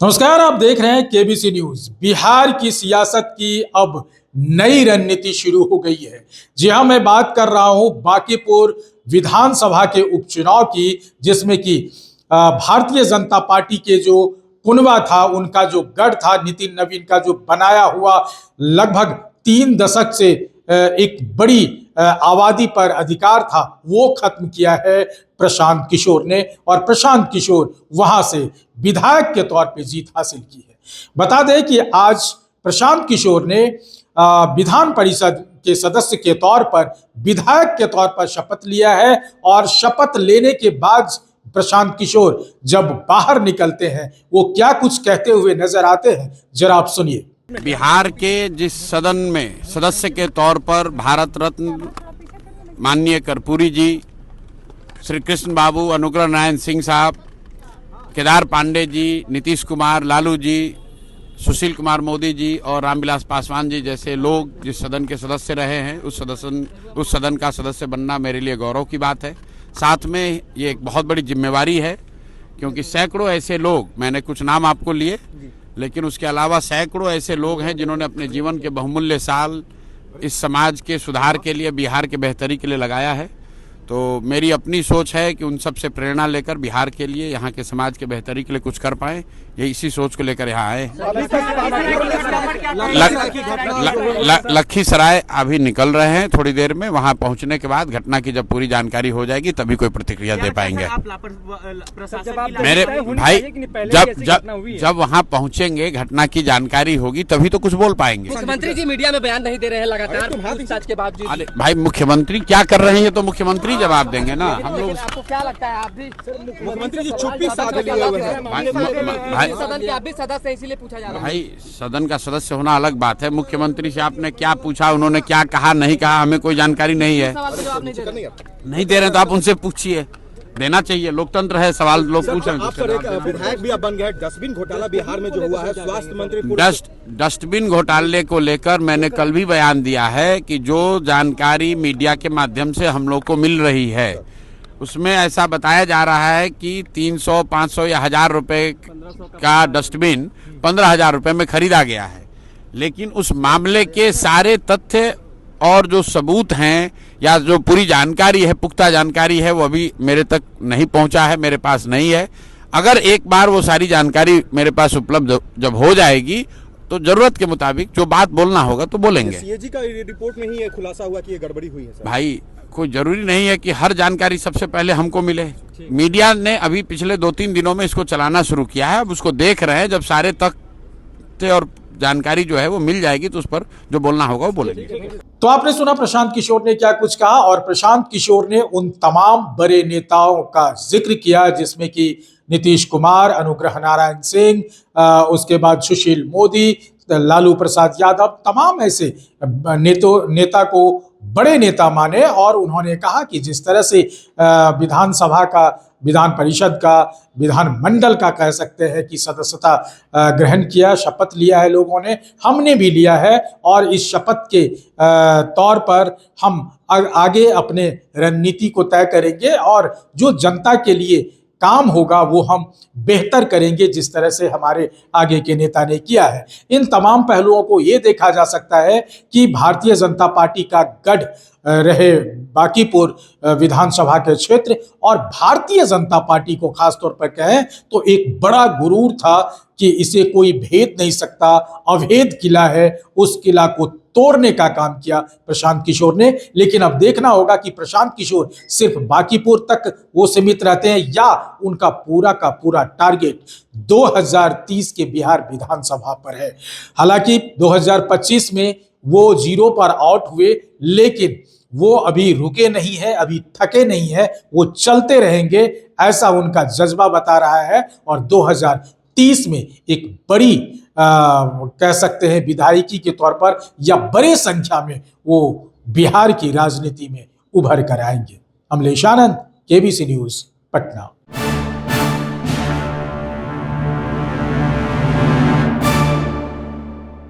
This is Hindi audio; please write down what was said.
नमस्कार, आप देख रहे हैं केबीसी न्यूज। बिहार की सियासत की अब नई रणनीति शुरू हो गई है। जी हां, मैं बात कर रहा हूं बांकीपुर विधानसभा के उपचुनाव की, जिसमें कि भारतीय जनता पार्टी के जो कुनबा था, उनका जो गढ़ था, नितिन नवीन का जो बनाया हुआ लगभग 3 दशक से एक बड़ी आबादी पर अधिकार था, वो खत्म किया है प्रशांत किशोर ने। और प्रशांत किशोर वहां से विधायक के तौर पे जीत हासिल की है। बता दें कि आज प्रशांत किशोर ने विधान परिषद के सदस्य के तौर पर, विधायक के तौर पर शपथ लिया है। और शपथ लेने के बाद प्रशांत किशोर जब बाहर निकलते हैं, वो क्या कुछ कहते हुए नजर आते हैं, जरा आप सुनिए। बिहार के जिस सदन में सदस्य के तौर पर भारत रत्न माननीय कर्पूरी जी, श्री कृष्ण बाबू, अनुग्रह नारायण सिंह साहब, केदार पांडे जी, नीतीश कुमार, लालू जी, सुशील कुमार मोदी जी और रामविलास पासवान जी जैसे लोग जिस सदन के सदस्य रहे हैं, उस सदन का सदस्य बनना मेरे लिए गौरव की बात है। साथ में ये एक बहुत बड़ी जिम्मेवारी है, क्योंकि सैकड़ों ऐसे लोग, मैंने कुछ नाम आपको लिए, लेकिन उसके अलावा सैकड़ों ऐसे लोग हैं जिन्होंने अपने जीवन के बहुमूल्य साल इस समाज के सुधार के लिए, बिहार के बेहतरी के लिए लगाया है। तो मेरी अपनी सोच है कि उन सब से प्रेरणा लेकर बिहार के लिए, यहाँ के समाज के बेहतरी के लिए कुछ कर पाएं। ये इसी सोच को लेकर यहाँ आए। लखीसराय अभी निकल रहे हैं, थोड़ी देर में वहाँ पहुँचने के बाद घटना की जब पूरी जानकारी हो जाएगी तभी कोई प्रतिक्रिया दे पाएंगे। मेरे भाई, जब वहाँ पहुँचेंगे, घटना की जानकारी होगी तभी तो कुछ बोल पाएंगे। मुख्यमंत्री जी मीडिया में बयान नहीं दे रहे हैं लगातार पूछताछ के बावजूद। अरे भाई, मुख्यमंत्री क्या कर रहे हैं ये तो मुख्यमंत्री जवाब देंगे ना। हम लोग, आपको क्या लगता है, आप भी मुख्यमंत्री जी चुप्पी साध लिए हुए हैं। भाई सदन के आप भी सदस्य, इसीलिए पूछा जा रहा है। भाई, सदन का सदस्य होना अलग बात है। मुख्यमंत्री से आपने क्या पूछा, उन्होंने क्या कहा, नहीं कहा, हमें कोई जानकारी नहीं है। सवाल का जवाब नहीं दे रहे हैं तो आप उनसे पूछिए, देना चाहिए, लोकतंत्र है, सवाल लोग पूछ रहे हैं। विधायक भी अब बन गए। डस्टबिन घोटाला बिहार में जो हुआ है, स्वास्थ्य मंत्री डस्टबिन घोटाले को लेकर मैंने कल भी बयान दिया है कि जो जानकारी मीडिया के माध्यम से हम लोग को मिल रही है, उसमें ऐसा बताया जा रहा है कि 300, 500 या 1000 रुपए का डस्टबिन 15,000 रुपए में खरीदा गया है। लेकिन उस मामले के सारे तथ्य और जो सबूत हैं या जो पूरी जानकारी है, पुख्ता जानकारी है, वो अभी मेरे तक नहीं पहुंचा है, मेरे पास नहीं है। अगर एक बार वो सारी जानकारी मेरे पास उपलब्ध जब हो जाएगी तो जरूरत के मुताबिक जो बात बोलना होगा तो बोलेंगे। सीएजी का रिपोर्ट में ही ये खुलासा हुआ कि ये गड़बड़ी हुई है सर। भाई, कोई जरूरी नहीं है कि हर जानकारी सबसे पहले हमको मिले। मीडिया ने अभी पिछले 2-3 दिनों में इसको चलाना शुरू किया है, अब उसको देख रहे हैं। जब सारे तथ्य और जानकारी जो है वो मिल जाएगी तो उस पर जो बोलना होगा वो बोलेंगे। तो आपने सुना प्रशांत किशोर ने क्या कुछ कहा। और प्रशांत किशोर ने उन तमाम बड़े नेताओं का जिक्र किया, जिसमें कि नीतीश कुमार, अनुग्रह नारायण सिंह, उसके बाद सुशील मोदी, लालू प्रसाद यादव, तमाम ऐसे नेता को बड़े नेता माने। और उन्होंने कहा कि जिस तरह से विधानसभा का, विधान परिषद का, विधानमंडल का कह सकते हैं कि सदस्यता ग्रहण किया, शपथ लिया है लोगों ने, हमने भी लिया है। और इस शपथ के तौर पर हम आगे अपने रणनीति को तय करेंगे और जो जनता के लिए काम होगा वो हम बेहतर करेंगे, जिस तरह से हमारे आगे के नेता ने किया है। इन तमाम पहलुओं को ये देखा जा सकता है कि भारतीय जनता पार्टी का गढ़ रहे बांकीपुर विधानसभा के क्षेत्र, और भारतीय जनता पार्टी को खासतौर पर कहें तो एक बड़ा गुरूर था कि इसे कोई भेद नहीं सकता, अभेद किला है, उस किला को तोड़ने का काम किया प्रशांत किशोर ने। लेकिन अब देखना होगा कि प्रशांत किशोर सिर्फ बांकीपुर तक वो सीमित रहते हैं या उनका पूरा का पूरा टारगेट 2030 के बिहार विधानसभा पर है। हालांकि 2025 में वो 0 पर आउट हुए, लेकिन वो अभी रुके नहीं है, अभी थके नहीं है, वो चलते रहेंगे, ऐसा उनका जज्बा बता रहा है। और 2030 में एक बड़ी कह सकते हैं विधायकी के तौर पर या बड़े संख्या में वो बिहार की राजनीति में उभर कर आएंगे। अमलेश आनंद, केबीसी न्यूज, पटना।